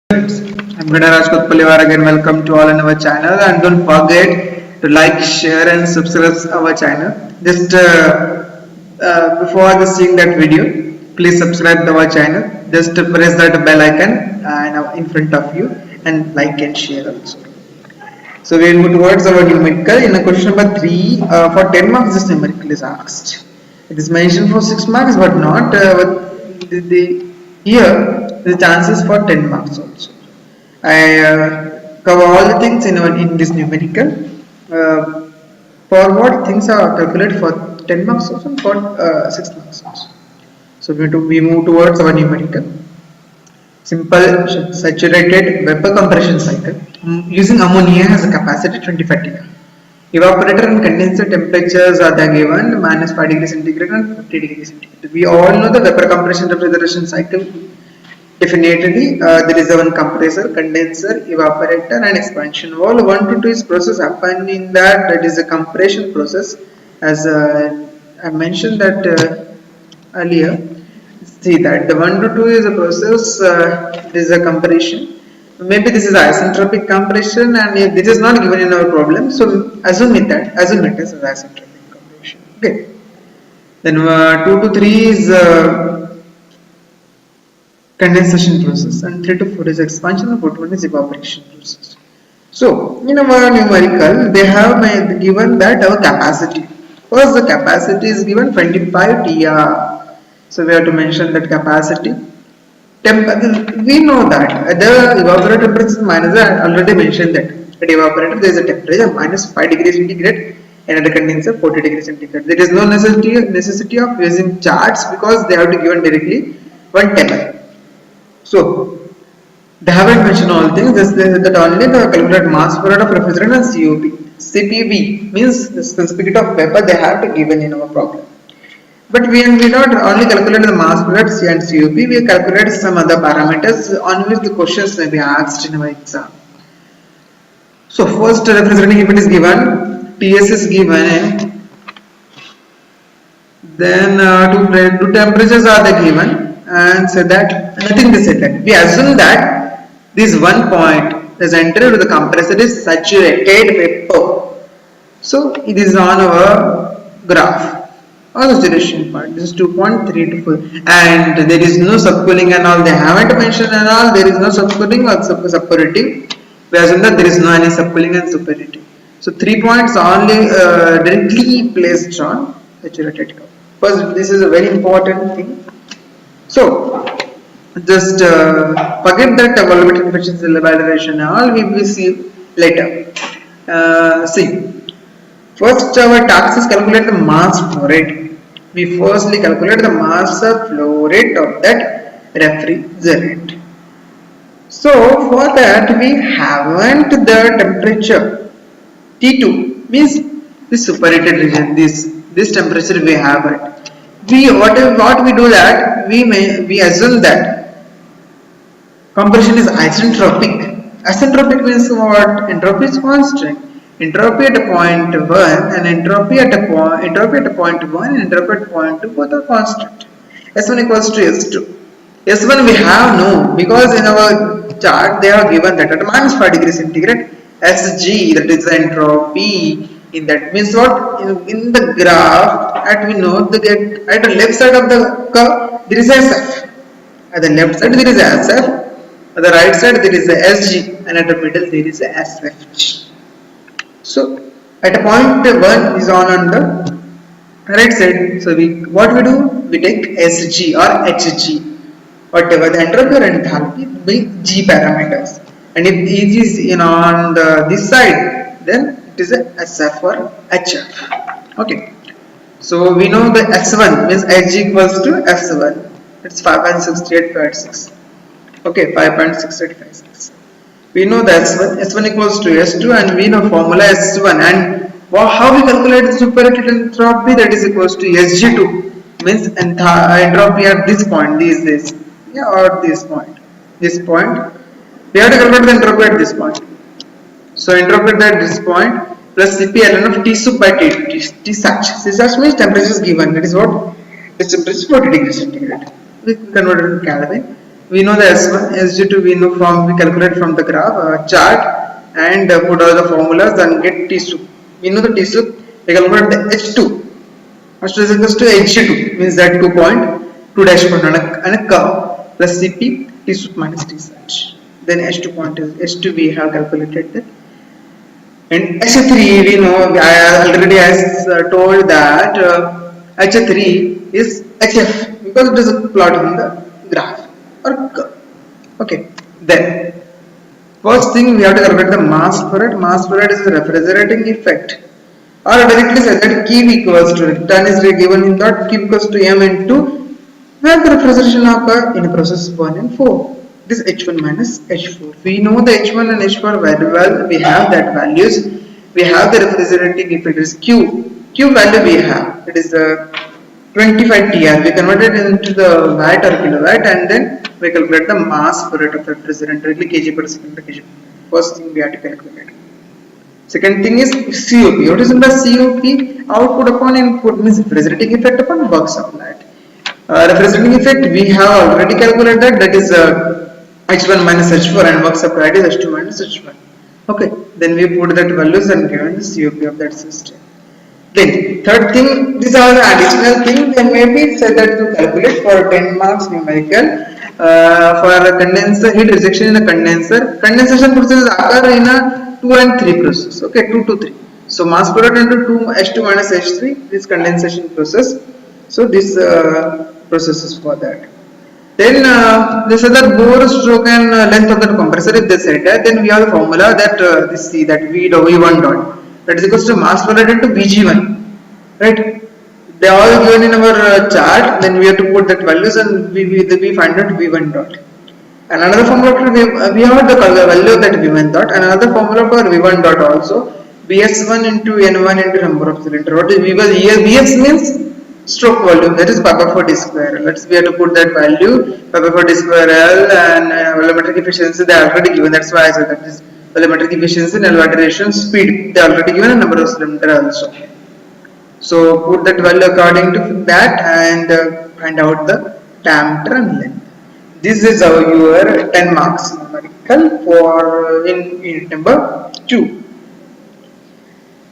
I'm Ganaraj Kotpalewar again. Welcome to all in our channel, and don't forget to like, share, and subscribe our channel. Just before seeing that video, please subscribe to our channel. Just press that bell icon in front of you and like and share also. So we will go towards our numerical. In question number 3, for 10 marks, this numerical is asked. It is mentioned for 6 marks, but not here the chances for 10 marks also. I cover all the things in this numerical. For what things are calculated for 10 marks also and for 6 marks also. So we move towards our numerical. Simple saturated vapor compression cycle using ammonia has a capacity 25 T. Evaporator and condenser temperatures are given minus 5 degrees centigrade and 50 degrees centigrade. We all know the vapor compression refrigeration cycle. Definitely, there is a one compressor, condenser, evaporator, and expansion valve. 1 to 2 is process happen in that is a compression process. As I mentioned that earlier. See that the 1 to 2 is a process. This is a compression. Maybe this is isentropic compression, and if this is not given in our problem, so assume it as isentropic compression. Okay. Then 2 to 3 is condensation process, and 3 to 4 is expansion, and 4 to 1 is evaporation process. So in our numerical, they have given that our capacity. First, the capacity is given 25 TR. So we have to mention that capacity. We know that the evaporator temperature is minus. I already mentioned that at evaporator there is a temperature minus 5 degrees centigrade, and at the condenser 40 degrees centigrade. There is no necessity of using charts because they have to given directly one table. So they haven't mentioned all things. That only the calculated mass per of refrigerant and COP. CPV means the specific of vapor they have to given in our problem. But we not only calculate the mass product C and COP, we calculate some other parameters on which the questions may be asked in our exam. So first refrigerant heat is given, TS is given, then two temperatures are given, and say that nothing they said that. We assume that this one point is entered to the compressor is saturated vapor. So it is on our graph. All the duration part, this is 2.324, and there is no subcooling and all. They haven't mentioned and all. There is no subcooling or suppurative. We assume that there is no any subcooling and suppurative. So 3 points only directly placed on saturated curve. First, this is a very important thing. So just forget that volumetric efficiency evaluation and all. We will see later. See. First, our task is calculate the mass flow rate. We firstly calculate the mass flow rate of that refrigerant. So for that we haven't the temperature T2 means this superheated region. This temperature we have it. What we do that we assume that compression is isentropic. Isentropic means what? Entropy is constant. Entropy at point 1 and entropy at point 1 and entropy at point 2 both are constant. S1 equals to S2. S1 we have no, because in our chart they are given that at minus 5 degrees centigrade Sg, that is the entropy. In that means what? In the graph at we know at the left side of the curve there is Sf. At the left side there is Sf. At the right side there is Sg, and at the middle there is Sfg. So at a point 1 is on the right side. So what we do? We take Sg or Hg, whatever the entropy or enthalpy by G parameters. And if it is on this side, then it is a Sf or Hf. Okay. So we know the S1 means Hg equals to S1. It's 5.6856. Okay, 5.6856. We know that S1 equals to S2, and we know formula S1, and how we calculate the superheated entropy, that is equals to Sg2 means entropy at this point, or this point we have to calculate the entropy at this point. So entropy at this point plus Cp ln of T sub by T such means temperature is given, that is what? This temperature is 40 degrees centigrade. We convert it to Kelvin. We know the S1, SG2 we calculate from the graph chart and put all the formulas and get T soup. We know the T soup, we calculate the H2. H2 is equals to H2 means that 2 point, 2 dash point on a curve plus Cp T soup minus T such. Then H2 point is H2 we have calculated that. And H3 we know I already has told that H3 is HF because it is a plot in the graph or curve. Okay, then first thing we have to calculate the mass flow rate. Mass flow rate is a refrigerating effect, or directly said that Q equals to return is given in that Q equals to M into where the refrigeration occur in process 1 and 4. This H1 minus H4. We know the H1 and H4 very well. We have that values. We have the refrigerating effect is Q. Q value we have. It is 25 TR. We convert it into the watt or kilowatt and then we calculate the mass flow rate of the refrigerant directly kg per second per kg. First thing we have to calculate. Second thing is COP. What is in the COP? Output upon input means refrigerating effect upon work supplied. Refrigerating effect we have already calculated, that is H1 minus H4 and work supplied is H2 minus H1. Okay, then we put that values and given the COP of that system. Then third thing, these are the additional things that may be said that to calculate for 10 marks numerical. For a condenser, heat rejection in a condenser, condensation process occur in a 2 and 3 process. Okay, 2 to 3. So mass product into 2 H2 minus H3, this condensation process. So this process is for that. Then they said that bore stroke and length of the compressor. If they said that, then we have the formula that this C that V1 dot that is equals to mass flow rate into Vg1, right? They are all given in our chart. Then we have to put that values and we find out V1 dot. And another formula for we have the value of that V1 dot. And another formula for V1 dot also Bs1 into N1 into number of cylinder. What is V1? Here Bs means stroke volume, that is pi by 4 d square. We have to put that value pi by 4 d square L and volumetric efficiency they are already given. That's why I said that is volumetric efficiency and elevation speed they are already given and number of cylinder also. So put that value according to that and find out the diameter and length. This is your 10 marks numerical for in unit number 2.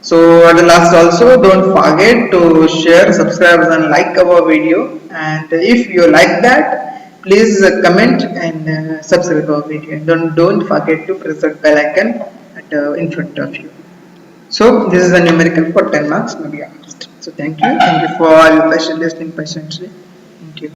So at the last also, don't forget to share, subscribe and like our video, and if you like that, please comment and subscribe our video, and don't forget to press the bell icon in front of you. So this is a numerical for 10 marks maybe asked. So thank you for listening patiently.